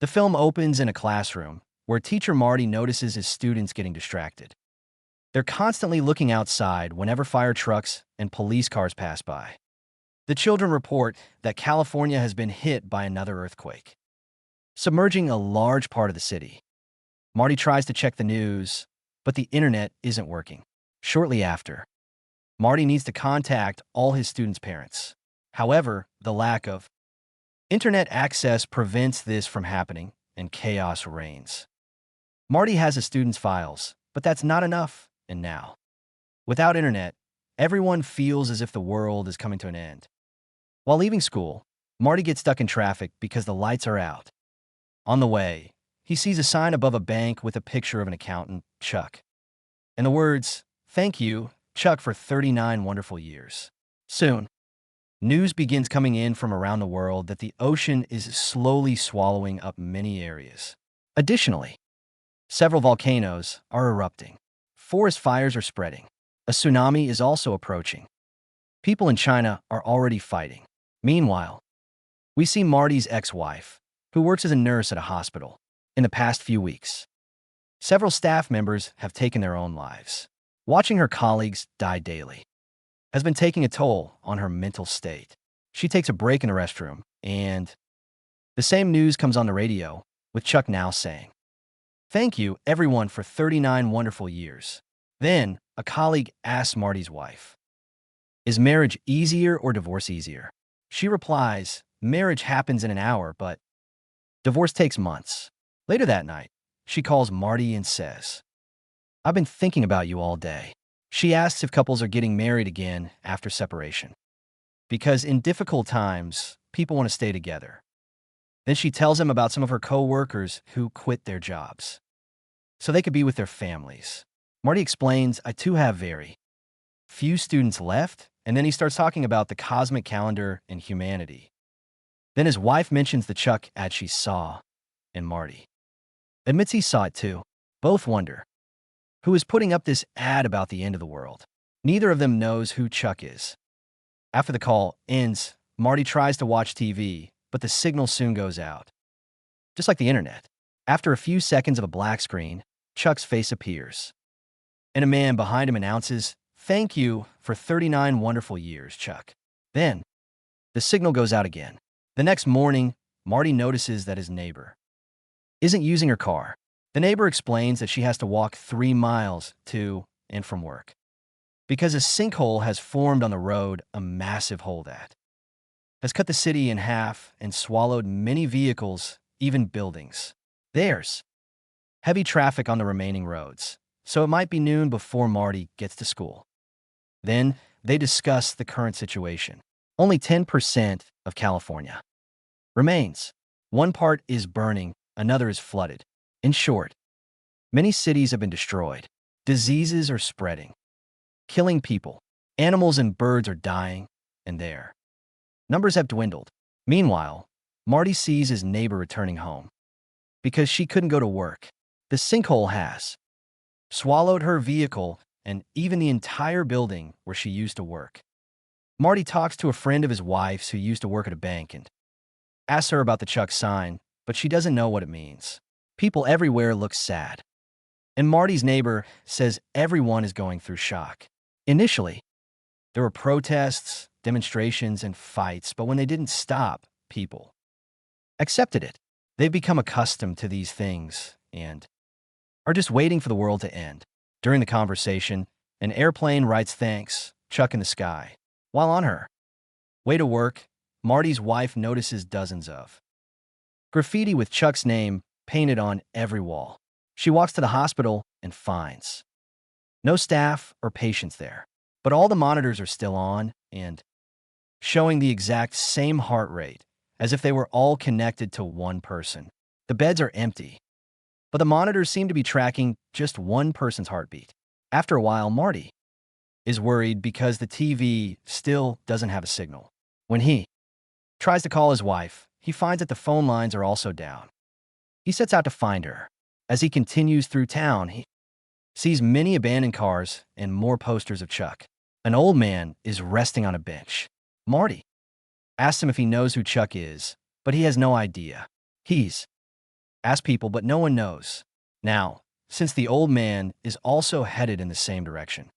The film opens in a classroom where teacher Marty notices his students getting distracted. They're constantly looking outside whenever fire trucks and police cars pass by. The children report that California has been hit by another earthquake, submerging a large part of the city. Marty tries to check the news, but the internet isn't working. Shortly after, Marty needs to contact all his students' parents. However, the lack of internet access prevents this from happening, and chaos reigns. Marty has his students' files, but that's not enough, and now, without internet, everyone feels as if the world is coming to an end. While leaving school, Marty gets stuck in traffic because the lights are out. On the way, he sees a sign above a bank with a picture of an accountant, Chuck, and the words, "Thank you, Chuck, for 39 wonderful years." Soon, news begins coming in from around the world that the ocean is slowly swallowing up many areas. Additionally, several volcanoes are erupting. Forest fires are spreading. A tsunami is also approaching. People in China are already fighting. Meanwhile, we see Marty's ex-wife, who works as a nurse at a hospital. In the past few weeks, several staff members have taken their own lives. Watching her colleagues die daily has been taking a toll on her mental state. She takes a break in the restroom, and the same news comes on the radio, with Chuck now saying, "Thank you, everyone, for 39 wonderful years." Then, a colleague asks Marty's wife, "Is marriage easier or divorce easier?" She replies, "Marriage happens in an hour, but divorce takes months." Later that night, she calls Marty and says, "I've been thinking about you all day." She asks if couples are getting married again after separation, because in difficult times, people want to stay together. Then she tells him about some of her co-workers who quit their jobs so they could be with their families. Marty explains, "I too have very few students left," and then he starts talking about the cosmic calendar and humanity. Then his wife mentions the Chuck ad she saw, and Marty admits he saw it too. Both wonder, who is putting up this ad about the end of the world? Neither of them knows who Chuck is. After the call ends, Marty tries to watch TV, but the signal soon goes out. Just like the internet. After a few seconds of a black screen, Chuck's face appears, and a man behind him announces, "Thank you for 39 wonderful years, Chuck." Then, the signal goes out again. The next morning, Marty notices that his neighbor isn't using her car. The neighbor explains that she has to walk 3 miles to and from work because a sinkhole has formed on the road, a massive hole that has cut the city in half and swallowed many vehicles, even buildings. There's heavy traffic on the remaining roads, so it might be noon before Marty gets to school. Then they discuss the current situation. Only 10% of California remains. One part is burning, another is flooded. In short, many cities have been destroyed. Diseases are spreading, killing people. Animals and birds are dying, and their numbers have dwindled. Meanwhile, Marty sees his neighbor returning home because she couldn't go to work. The sinkhole has swallowed her vehicle and even the entire building where she used to work. Marty talks to a friend of his wife's who used to work at a bank and asks her about the Chuck sign, but she doesn't know what it means. People everywhere look sad, and Marty's neighbor says everyone is going through shock. Initially, there were protests, demonstrations, and fights, but when they didn't stop, people accepted it. They've become accustomed to these things and are just waiting for the world to end. During the conversation, an airplane writes "Thanks, Chuck" in the sky. While on her way to work, Marty's wife notices dozens of graffiti with Chuck's name painted on every wall. She walks to the hospital and finds no staff or patients there, but all the monitors are still on and showing the exact same heart rate as if they were all connected to one person. The beds are empty, but the monitors seem to be tracking just one person's heartbeat. After a while, Marty is worried because the TV still doesn't have a signal. When he tries to call his wife, he finds that the phone lines are also down. He sets out to find her. As he continues through town, he sees many abandoned cars and more posters of Chuck. An old man is resting on a bench. Marty asks him if he knows who Chuck is, but he has no idea. He's Ask people, but no one knows. Now, since the old man is also headed in the same direction,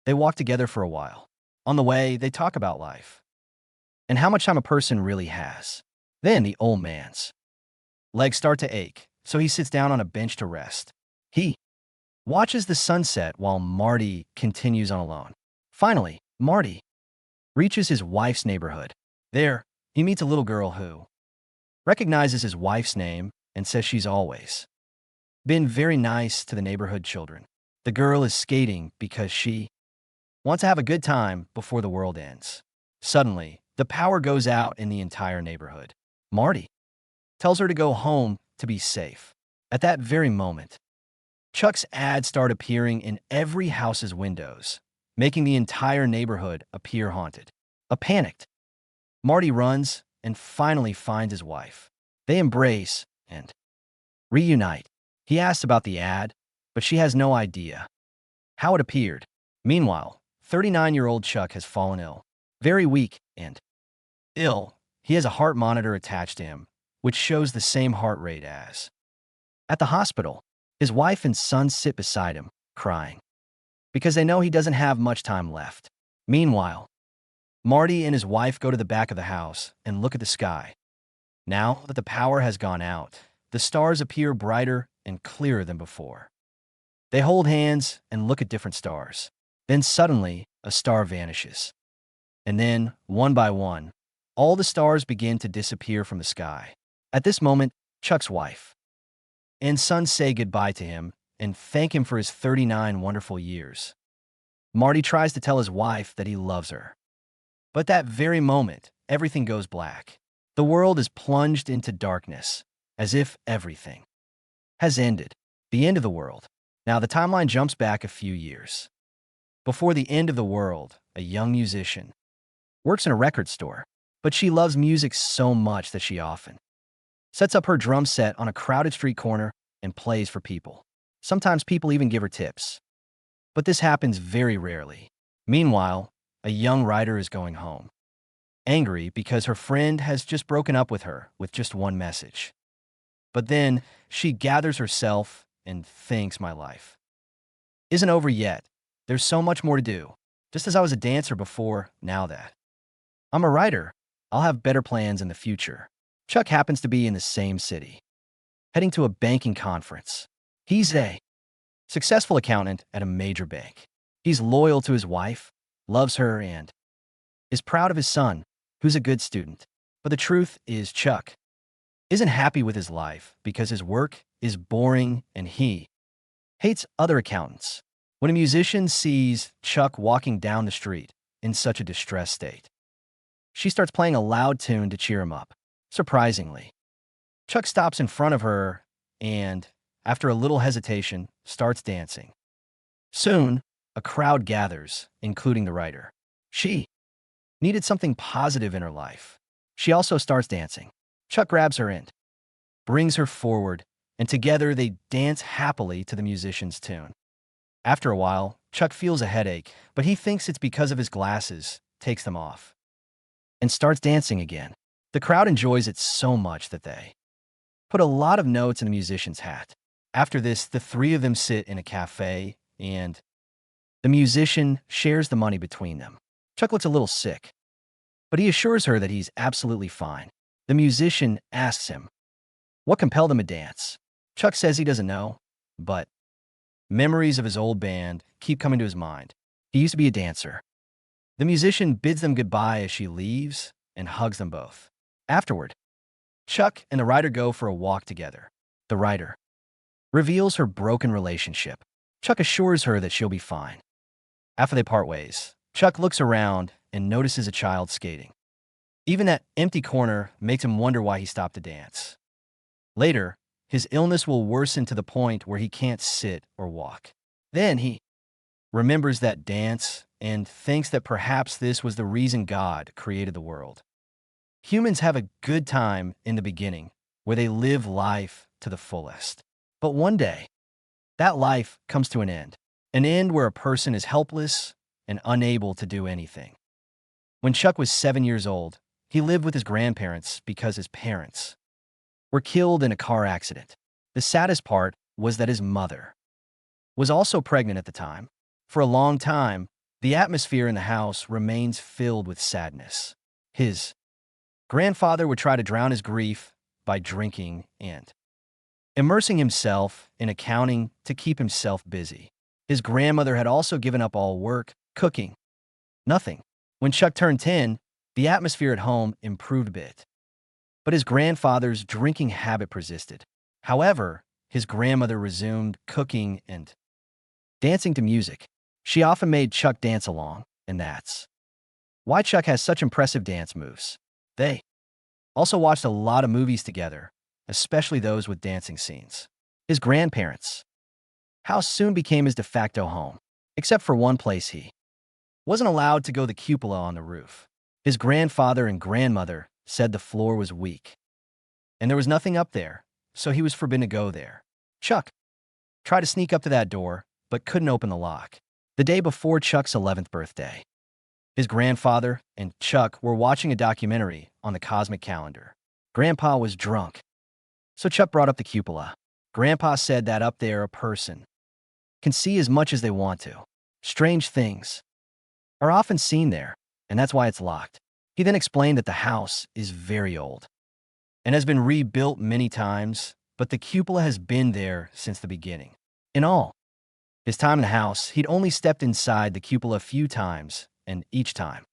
they walk together for a while. On the way, they talk about life and how much time a person really has. Then the old man's legs start to ache, so he sits down on a bench to rest. He watches the sunset while Marty continues on alone. Finally, Marty reaches his wife's neighborhood. There, he meets a little girl who recognizes his wife's name and says she's always been very nice to the neighborhood children. The girl is skating because she wants to have a good time before the world ends. Suddenly, the power goes out in the entire neighborhood. Marty tells her to go home to be safe. At that very moment, Chuck's ads start appearing in every house's windows, making the entire neighborhood appear haunted. A panicked Marty runs and finally finds his wife. They embrace and reunite. He asks about the ad, but she has no idea how it appeared. Meanwhile, 39-year-old Chuck has fallen ill. Very weak and ill, he has a heart monitor attached to him, which shows the same heart rate as. At the hospital, his wife and son sit beside him, crying, because they know he doesn't have much time left. Meanwhile, Marty and his wife go to the back of the house and look at the sky. Now that the power has gone out, the stars appear brighter and clearer than before. They hold hands and look at different stars. Then suddenly, a star vanishes. And then, one by one, all the stars begin to disappear from the sky. At this moment, Chuck's wife and son say goodbye to him and thank him for his 39 wonderful years. Marty tries to tell his wife that he loves her. But that very moment, everything goes black. The world is plunged into darkness, as if everything has ended. The end of the world. Now the timeline jumps back a few years. Before the end of the world, a young musician works in a record store, but she loves music so much that she often sets up her drum set on a crowded street corner and plays for people. Sometimes people even give her tips. But this happens very rarely. Meanwhile, a young writer is going home, angry because her friend has just broken up with her with just one message. But then she gathers herself and thinks, my life isn't over yet. There's so much more to do. Just as I was a dancer before, now that I'm a writer, I'll have better plans in the future. Chuck happens to be in the same city, heading to a banking conference. He's a successful accountant at a major bank. He's loyal to his wife, loves her, and is proud of his son, who's a good student. But the truth is Chuck isn't happy with his life because his work is boring and he hates other accountants. When a musician sees Chuck walking down the street in such a distressed state, she starts playing a loud tune to cheer him up. Surprisingly, Chuck stops in front of her and, after a little hesitation, starts dancing. Soon, a crowd gathers, including the writer. She needed something positive in her life. She also starts dancing. Chuck grabs her and brings her forward, and together they dance happily to the musician's tune. After a while, Chuck feels a headache, but he thinks it's because of his glasses, takes them off, and starts dancing again. The crowd enjoys it so much that they put a lot of notes in the musician's hat. After this, the three of them sit in a cafe, and the musician shares the money between them. Chuck looks a little sick, but he assures her that he's absolutely fine. The musician asks him what compelled him to dance. Chuck says he doesn't know, but memories of his old band keep coming to his mind. He used to be a dancer. The musician bids them goodbye as she leaves and hugs them both. Afterward, Chuck and the writer go for a walk together. The writer reveals her broken relationship. Chuck assures her that she'll be fine. After they part ways, Chuck looks around and notices a child skating. Even that empty corner makes him wonder why he stopped to dance. Later, his illness will worsen to the point where he can't sit or walk. Then he remembers that dance and thinks that perhaps this was the reason God created the world. Humans have a good time in the beginning, where they live life to the fullest. But one day, that life comes to an end where a person is helpless and unable to do anything. When Chuck was 7 years old, he lived with his grandparents because his parents were killed in a car accident. The saddest part was that his mother was also pregnant at the time. For a long time, the atmosphere in the house remains filled with sadness. His grandfather would try to drown his grief by drinking and immersing himself in accounting to keep himself busy. His grandmother had also given up all work, cooking, nothing. When Chuck turned 10, the atmosphere at home improved a bit. But his grandfather's drinking habit persisted. However, his grandmother resumed cooking and dancing to music. She often made Chuck dance along, and that's why Chuck has such impressive dance moves. They also watched a lot of movies together, especially those with dancing scenes. His grandparents' house soon became his de facto home, except for one place he wasn't allowed to go: the cupola on the roof. His grandfather and grandmother said the floor was weak, and there was nothing up there, so he was forbidden to go there. Chuck tried to sneak up to that door, but couldn't open the lock. The day before Chuck's 11th birthday, his grandfather and Chuck were watching a documentary on the cosmic calendar. Grandpa was drunk, so Chuck brought up the cupola. Grandpa said that up there a person can see as much as they want to. Strange things are often seen there, and that's why it's locked. He then explained that the house is very old and has been rebuilt many times, but the cupola has been there since the beginning. In all his time in the house, he'd only stepped inside the cupola a few times, and each time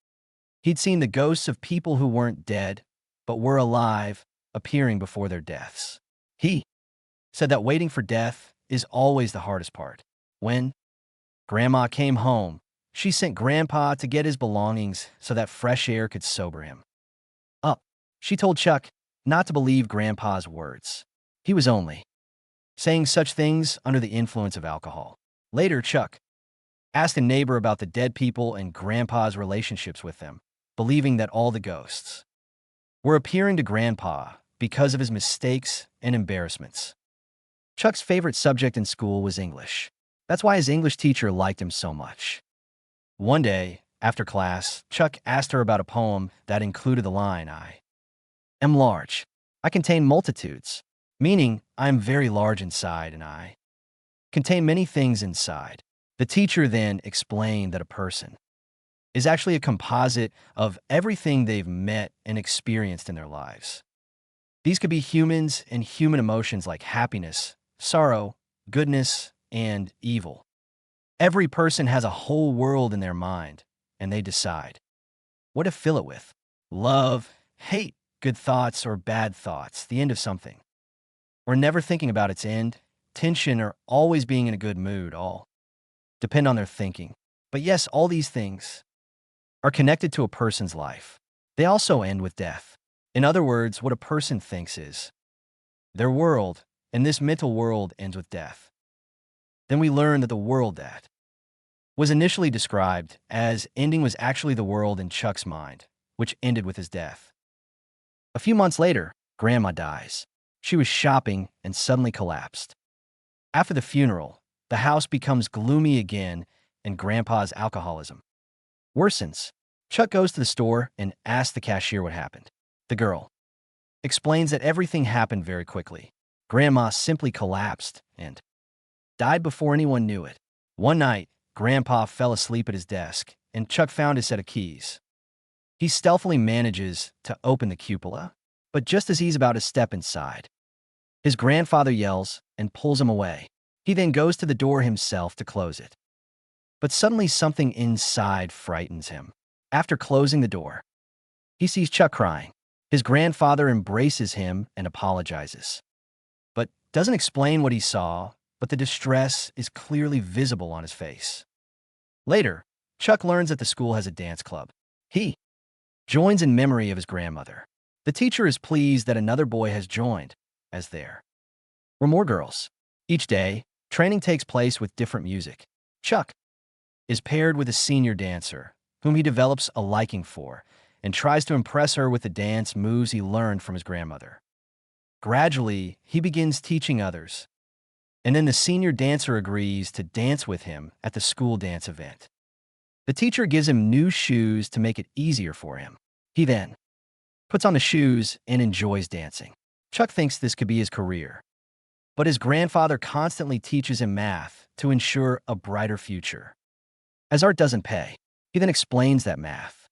he'd seen the ghosts of people who weren't dead, but were alive, appearing before their deaths. He said that waiting for death is always the hardest part. When Grandma came home, she sent Grandpa to get his belongings so that fresh air could sober him up. She told Chuck not to believe Grandpa's words. He was only saying such things under the influence of alcohol. Later, Chuck asked a neighbor about the dead people and Grandpa's relationships with them, believing that all the ghosts were appearing to Grandpa because of his mistakes and embarrassments. Chuck's favorite subject in school was English. That's why his English teacher liked him so much. One day, after class, Chuck asked her about a poem that included the line, "I am large. I contain multitudes," meaning I am very large inside and I contain many things inside. The teacher then explained that a person is actually a composite of everything they've met and experienced in their lives. These could be humans and human emotions like happiness, sorrow, goodness, and evil. Every person has a whole world in their mind, and they decide what to fill it with: love, hate, good thoughts, or bad thoughts, the end of something, or never thinking about its end, tension, or always being in a good mood. All depend on their thinking. But yes, all these things are connected to a person's life. They also end with death. In other words, what a person thinks is their world, and this mental world ends with death. Then we learn that the world that was initially described as ending was actually the world in Chuck's mind, which ended with his death. A few months later, Grandma dies. She was shopping and suddenly collapsed. After the funeral, the house becomes gloomy again, and Grandpa's alcoholism worsens. Chuck goes to the store and asks the cashier what happened. The girl explains that everything happened very quickly. Grandma simply collapsed and died before anyone knew it. One night, Grandpa fell asleep at his desk, and Chuck found his set of keys. He stealthily manages to open the cupola, but just as he's about to step inside, his grandfather yells and pulls him away. He then goes to the door himself to close it. But suddenly something inside frightens him. After closing the door, he sees Chuck crying. His grandfather embraces him and apologizes, but doesn't explain what he saw, but the distress is clearly visible on his face. Later, Chuck learns that the school has a dance club. He joins in memory of his grandmother. The teacher is pleased that another boy has joined, as there were more girls. Each day, training takes place with different music. Chuck is paired with a senior dancer, whom he develops a liking for, and tries to impress her with the dance moves he learned from his grandmother. Gradually, he begins teaching others, and then the senior dancer agrees to dance with him at the school dance event. The teacher gives him new shoes to make it easier for him. He then puts on the shoes and enjoys dancing. Chuck thinks this could be his career, but his grandfather constantly teaches him math to ensure a brighter future. As art doesn't pay, he then explains that math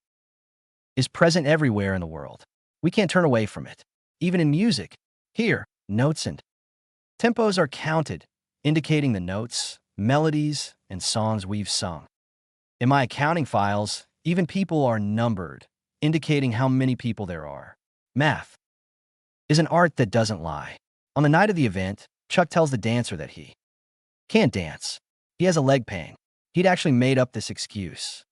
is present everywhere in the world. We can't turn away from it. Even in music, here, notes and tempos are counted, indicating the notes, melodies, and songs we've sung. In my accounting files, even people are numbered, indicating how many people there are. Math is an art that doesn't lie. On the night of the event, Chuck tells the dancer that he can't dance. He has a leg pain. He'd actually made up this excuse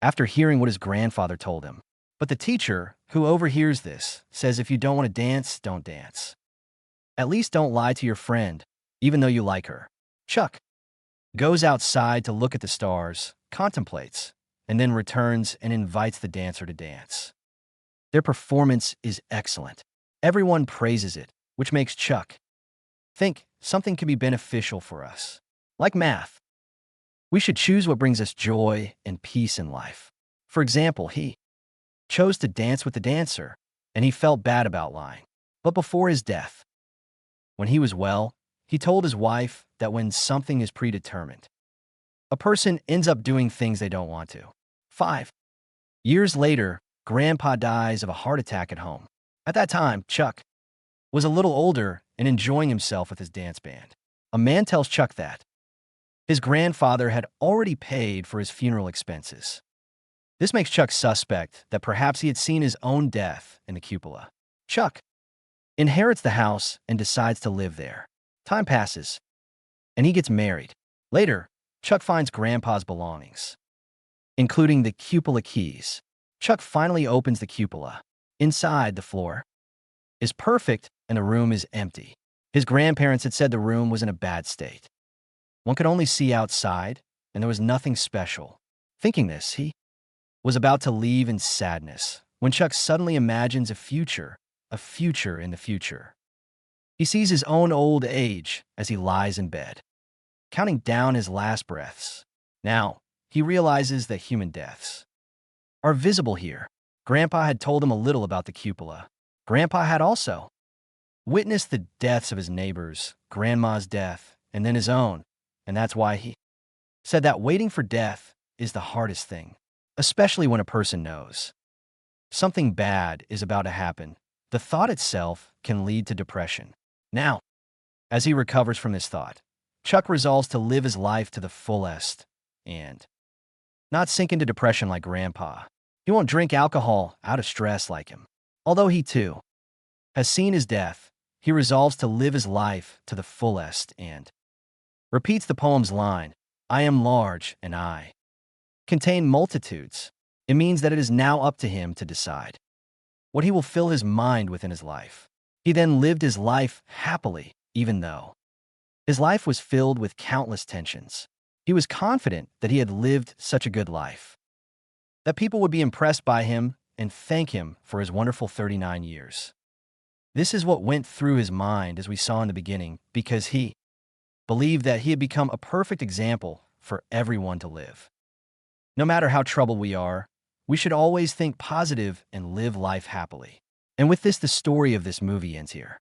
after hearing what his grandfather told him. But the teacher, who overhears this, says if you don't want to dance, don't dance. At least don't lie to your friend, even though you like her. Chuck goes outside to look at the stars, contemplates, and then returns and invites the dancer to dance. Their performance is excellent. Everyone praises it, which makes Chuck think something could be beneficial for us. Like math, we should choose what brings us joy and peace in life. For example, he chose to dance with the dancer, and he felt bad about lying. But before his death, when he was well, he told his wife that when something is predetermined, a person ends up doing things they don't want to. 5 years later, Grandpa dies of a heart attack at home. At that time, Chuck was a little older and enjoying himself with his dance band. A man tells Chuck that his grandfather had already paid for his funeral expenses. This makes Chuck suspect that perhaps he had seen his own death in the cupola. Chuck inherits the house and decides to live there. Time passes, and he gets married. Later, Chuck finds Grandpa's belongings, including the cupola keys. Chuck finally opens the cupola. Inside, the floor is perfect and the room is empty. His grandparents had said the room was in a bad state. One could only see outside, and there was nothing special. Thinking this, he was about to leave in sadness when Chuck suddenly imagines a future in the future. He sees his own old age as he lies in bed, counting down his last breaths. Now, he realizes that human deaths are visible here. Grandpa had told him a little about the cupola. Grandpa had also witnessed the deaths of his neighbors, Grandma's death, and then his own, and that's why he said that waiting for death is the hardest thing, especially when a person knows something bad is about to happen. The thought itself can lead to depression. Now, as he recovers from this thought, Chuck resolves to live his life to the fullest and not sink into depression like Grandpa. He won't drink alcohol out of stress like him. Although he, too, has seen his death, he resolves to live his life to the fullest and repeats the poem's line, "I am large and I contain multitudes." It means that it is now up to him to decide what he will fill his mind with in his life. He then lived his life happily, even though his life was filled with countless tensions. He was confident that he had lived such a good life, that people would be impressed by him and thank him for his wonderful 39 years. This is what went through his mind as we saw in the beginning, because he believed that he had become a perfect example for everyone to live. No matter how troubled we are, we should always think positive and live life happily. And with this, the story of this movie ends here.